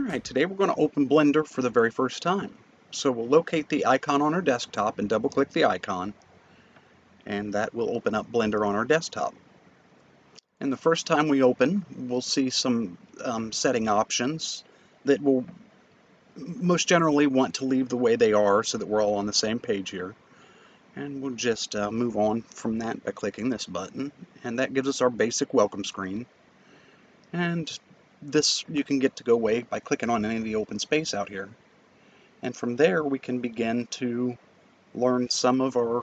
Alright, today we're going to open Blender for the very first time. So we'll locate the icon on our desktop and double click the icon, and that will open up Blender on our desktop. And the first time we open, we'll see some setting options that we'll most generally want to leave the way they are so that we're all on the same page here. And we'll just move on from that by clicking this button, and that gives us our basic welcome screen. And this you can get to go away by clicking on any of the open space out here. And from there we can begin to learn some of our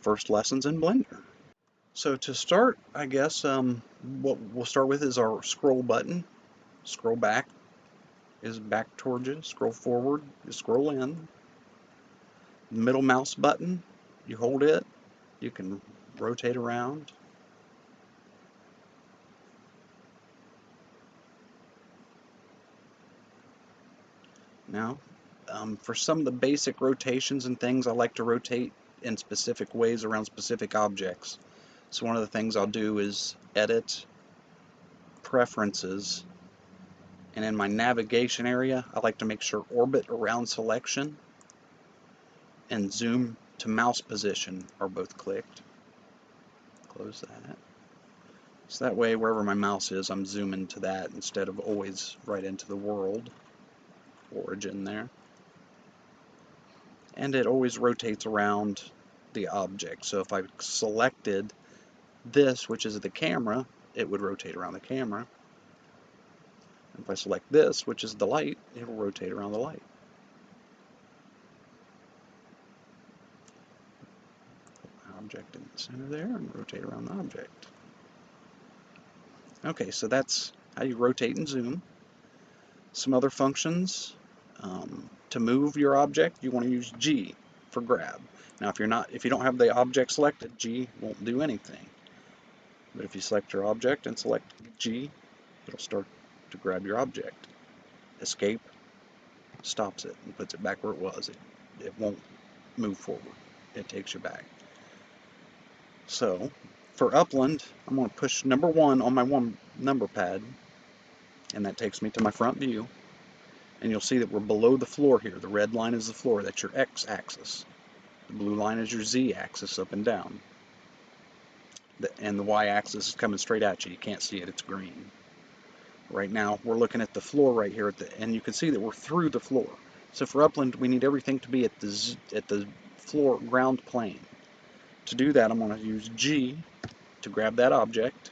first lessons in Blender. So to start, I guess what we'll start with is our scroll button. Scroll back is back towards you. Scroll forward is scroll in. The middle mouse button, you hold it, you can rotate around. Now, for some of the basic rotations and things, I like to rotate in specific ways around specific objects. So one of the things I'll do is edit, preferences, and in my navigation area, I like to make sure orbit around selection and zoom to mouse position are both clicked. Close that. So that way, wherever my mouse is, I'm zooming to that instead of always right into the world origin there. And it always rotates around the object. So if I selected this, which is the camera, it would rotate around the camera. If I select this, which is the light, it will rotate around the light. Put my object in the center there and rotate around the object. Okay, so that's how you rotate and zoom. Some other functions. To move your object, you want to use G for grab. Now, if you don't have the object selected, G won't do anything. But if you select your object and select G, it'll start to grab your object. Escape stops it and puts it back where it was. It won't move forward. It takes you back. So, for Upland, I'm going to push number 1 on my number pad, and that takes me to my front view. And you'll see that we're below the floor here. The red line is the floor. That's your x-axis. The blue line is your z-axis, up and down. And the y-axis is coming straight at you. You can't see it. It's green. Right now, we're looking at the floor right here, and you can see that we're through the floor. So for Upland, we need everything to be at the floor ground plane. To do that, I'm going to use G to grab that object,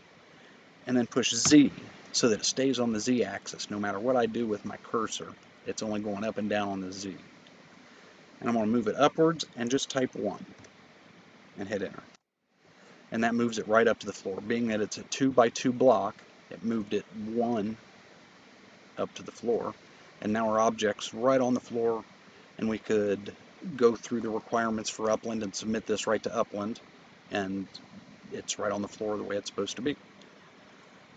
and then push Z so that it stays on the z-axis. No matter what I do with my cursor, it's only going up and down on the z. And I'm going to move it upwards and just type 1 and hit enter. And that moves it right up to the floor. Being that it's a 2x2 block, it moved it 1 up to the floor. And now our object's right on the floor, and we could go through the requirements for Upland and submit this right to Upland, and it's right on the floor the way it's supposed to be.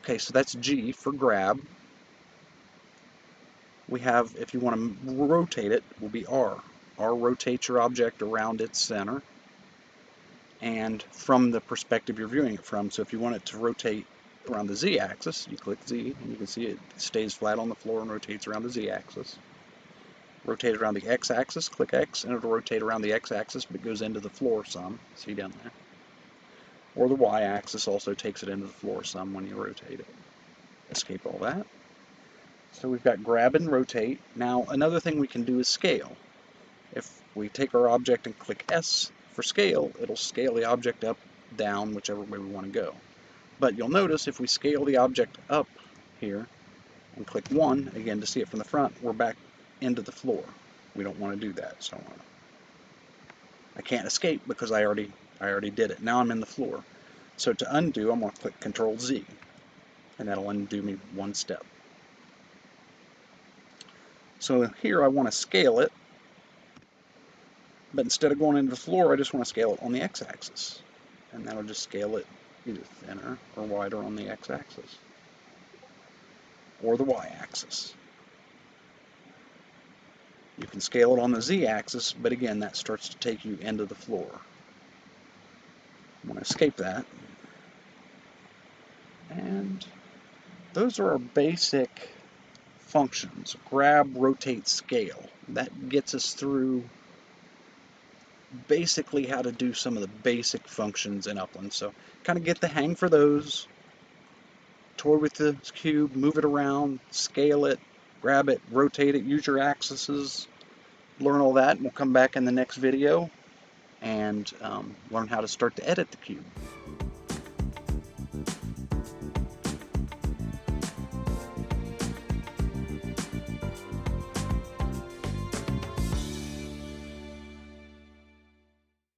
Okay, so that's G for grab. We have, if you want to rotate it, will be R. R rotates your object around its center and from the perspective you're viewing it from. So if you want it to rotate around the z-axis, you click Z, and you can see it stays flat on the floor and rotates around the z-axis. Rotate around the x-axis, click X, and it'll rotate around the x-axis, but goes into the floor some. See down there? Or the y-axis also takes it into the floor some when you rotate it. Escape all that. So we've got grab and rotate. Now another thing we can do is scale. If we take our object and click S for scale, it'll scale the object up, down, whichever way we want to go. But you'll notice if we scale the object up here and click 1, again to see it from the front, we're back into the floor. We don't want to do that, so I can't escape because I already did it. Now I'm in the floor. So to undo, I'm going to click Control Z, and that'll undo me 1 step. So here I want to scale it, but instead of going into the floor, I just want to scale it on the x-axis. And that'll just scale it either thinner or wider on the x-axis, or the y-axis. You can scale it on the z-axis, but again, that starts to take you into the floor. I'm going to escape that. And those are our basic functions: grab, rotate, scale. That gets us through basically how to do some of the basic functions in Upland. So kind of get the hang for those. Toy with the cube, move it around, scale it, grab it, rotate it, use your axes, learn all that, and we'll come back in the next video and learn how to start to edit the cube.